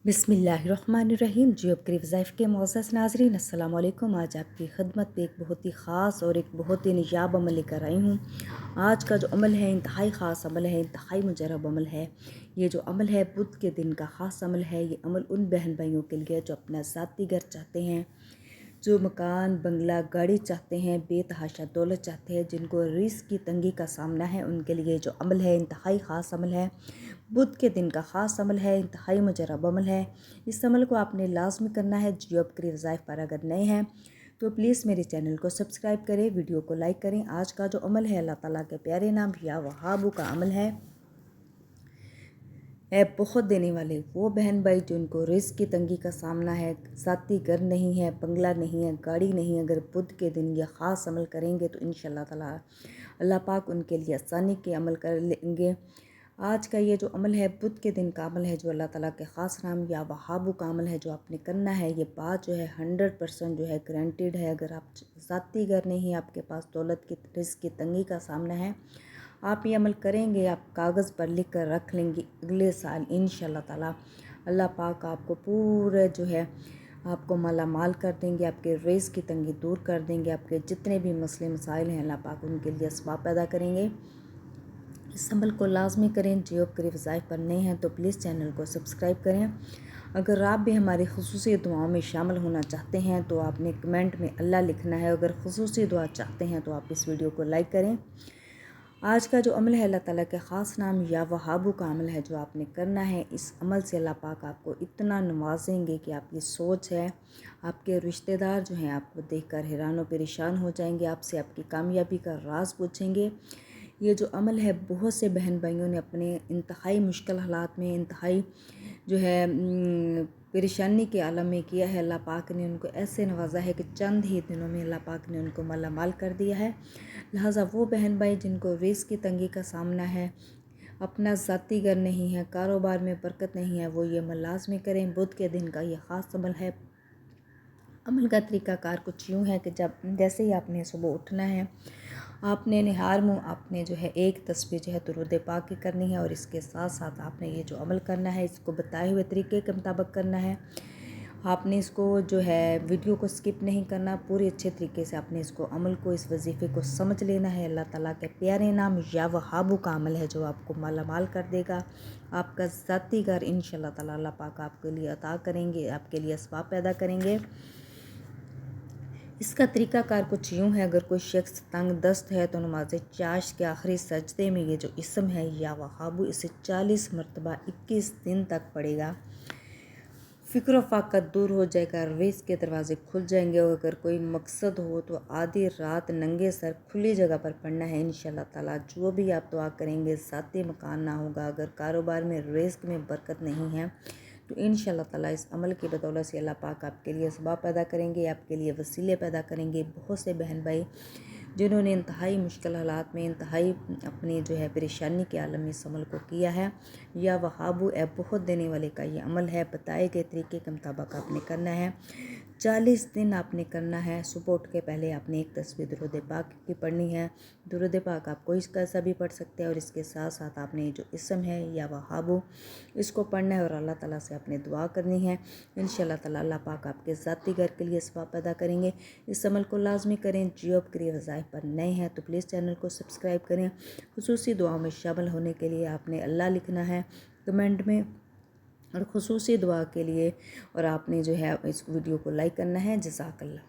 बिस्मिल्लाहिर्रहमानिर्रहीम। जियो करीब वज़ाइफ के मुअज़्ज़ज़ नाज़रीन, अस्सलाम वालेकुम। आज आपकी खिदमत में एक बहुत ही ख़ास और एक बहुत ही नियाब अमल लेकर आई हूँ। आज का जो अमल है इंतहाई ख़ास अमल है, इंतहाई मुजरब अमल है। ये जो अमल है बुध के दिन का ख़ास अमल है। ये अमल उन बहन भाइयों के लिए जो अपना ज़ाती घर चाहते हैं, जो मकान बंगला गाड़ी चाहते हैं, बेतहाशा दौलत चाहते हैं, जिनको रिस्क की तंगी का सामना है, उनके लिए जो अमल है इंतहाई ख़ास अमल है। बुध के दिन का ख़ास अमल है, इंतहाई मुजरब अमल है। इस अमल को आपने लाजमी करना है। जियो करी वज़ाइफ पर अगर नए हैं तो प्लीज़ मेरे चैनल को सब्सक्राइब करें, वीडियो को लाइक करें। आज का जो अमल है अल्लाह ताला के प्यारे नाम या वहाबू का अमल है। बहुत देने वाले वो बहन भाई जिनको रिस्क की तंगी का सामना है, ज़ाती घर नहीं है, बंगला नहीं है, गाड़ी नहीं है, अगर बुध के दिन यह ख़ास अमल करेंगे तो इंशाअल्लाह ताला अल्लाह पाक उनके लिए आसानी के अमल कर लेंगे। आज का ये जो अमल है बुध के दिन का अमल है, जो अल्लाह ताला के ख़ास नाम या वहाबू का अमल है, जो आपने करना है। ये बात जो है 100% जो है गारंटीड है। अगर आप ज़ाती घर नहीं है, आपके पास दौलत की रिस्क की तंगी का सामना है, आप ये अमल करेंगे, आप कागज़ पर लिख कर रख लेंगे, अगले साल इंशाअल्लाह ताला अल्लाह पाक आपको पूरे जो है आपको माला माल कर देंगे, आपके रिस्क की तंगी दूर कर देंगे। आपके जितने भी मसले मसाइल हैं अल्लाह पाक उनके लिए असबाब पैदा करेंगे। इस अमल को लाजमी करें। जियो करी वज़ाइफ पर नए हैं तो प्लीज़ चैनल को सब्सक्राइब करें। अगर आप भी हमारी खुसूसी दुआओं में शामिल होना चाहते हैं तो आपने कमेंट में अल्लाह लिखना है। अगर खुसूसी दुआ चाहते हैं तो आप इस वीडियो को लाइक करें। आज का जो अमल है अल्लाह ताला के ख़ास नाम या वहाबू का अमल है, जो आपने करना है। इस अमल से अल्लाह पाक आपको इतना नवाजेंगे कि आपकी सोच है, आपके रिश्तेदार जो हैं आपको देखकर हैरान व परेशान हो जाएंगे, आपसे आपकी कामयाबी का राज पूछेंगे। ये जो अमल है बहुत से बहन भाइयों ने अपने इंतहाई मुश्किल हालात में, इंतहाई जो है परेशानी के आलम में किया है। अल्लाह पाक ने उनको ऐसे नवाजा है कि चंद ही दिनों में अल्लाह पाक ने उनको माला माल कर दिया है। लिहाजा वो बहन भाई जिनको रिस्क की तंगी का सामना है, अपना ज़ाती घर नहीं है, कारोबार में बरकत नहीं है, वो ये अमल लाजमी करें। बुध के दिन का ये ख़ास अमल है। अमल का तरीक़ाकार कुछ यूँ है कि जब जैसे ही आपने सुबह उठना है, आपने निहार मुँह आपने जो है एक तस्बीह जो है दुरूद पाक की करनी है, और इसके साथ साथ आपने ये जो अमल करना है इसको बताए हुए तरीके के मुताबिक करना है। आपने इसको जो है वीडियो को स्किप नहीं करना, पूरे अच्छे तरीके से आपने इसको अमल को, इस वजीफ़े को समझ लेना है। अल्लाह ताला के प्यारे नाम या वहाबू का अमल है, जो आपको माला माल कर देगा। आपका ज़ाती घर इंशाअल्लाह ताला अल्लाह पाक आपके लिए अता करेंगे, आपके लिए असबाब पैदा करेंगे। इसका तरीक़ाकार कुछ यूँ है। अगर कोई शख्स तंग दस्त है तो नमाज चाश के आखिरी सजदे में ये जो इसम है या वहाबू, इसे 40 मरतबा 21 दिन तक पड़ेगा। फ़िक्र फ़ाक़त दूर हो जाएगा, रिज़्क़ के दरवाज़े खुल जाएंगे। और अगर कोई मकसद हो तो आधी रात नंगे सर खुली जगह पर पढ़ना है। इंशाअल्लाह ताला जो भी आप दुआ करेंगे, ज़ाती मकान ना होगा, अगर कारोबार में रिज़्क़ में बरकत नहीं है तो इंशाअल्लाह ताला इस अमल की बदौलत से अल्लाह पाक आपके लिए असबाब पैदा करेंगे, आपके लिए वसीले पैदा करेंगे। बहुत से बहन भाई जिन्होंने इंतहाई मुश्किल हालात में, इंतहाई अपनी जो है परेशानी के आलम में इस अमल को किया है। या वहाबू बहुत देने वाले का ये अमल है। बताए गए तरीके के मुताबिक आपने करना है। 40 दिन आपने करना है। सुबह उठ के पहले आपने एक तस्बीह दुरूद पाक की पढ़नी है। दुरूद पाक आप कोई कैसा भी पढ़ सकते हैं, और इसके साथ साथ आपने जो इसम है या वहाबू, इसको पढ़ना है और अल्लाह ताला से आपने दुआ करनी है। इंशाअल्लाह ताला अल्लाह पाक आपके ज़ाती घर के लिए असबाब पैदा करेंगे। इस अमल को लाजमी करें। जियो करी वज़ाइफ पर नए हैं तो प्लीज़ चैनल को सब्सक्राइब करें। खुसूसी दुआओं में शामिल होने के लिए आपने अल्लाह लिखना है कमेंट में, और खुसूसी दुआ के लिए और आपने जो है इस वीडियो को लाइक करना है। जज़ाकल्लाह।